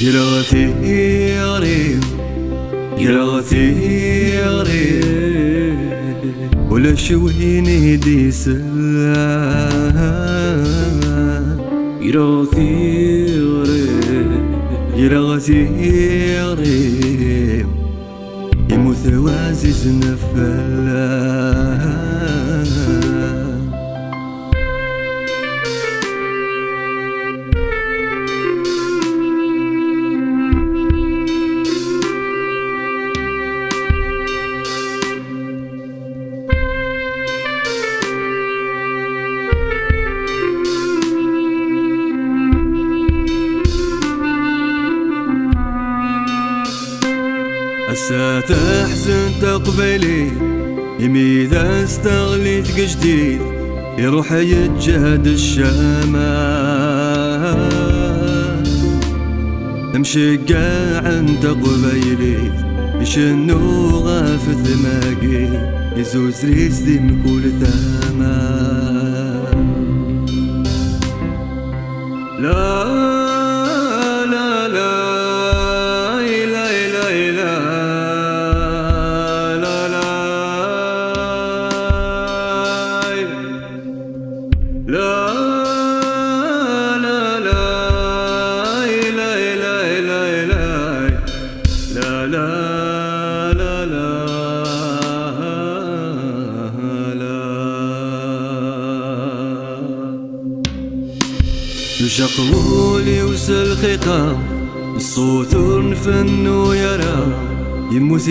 يرغثيري يرغثيري ولا شويني دي يرغثيري يرغثيري يموت وعزيز نفلا هسا تحزن تقبلي يمي إذا استغليت جديد يروح يتجهد الشمال نمشي قاع تقبيلي يشنو غافث ماقي يزوز ريزدي من كل ثمان لا لا لا لا لا لا لا لا لا لا لا لا لا يشقولي وسل خيقام الصوت نفن ويرى يموت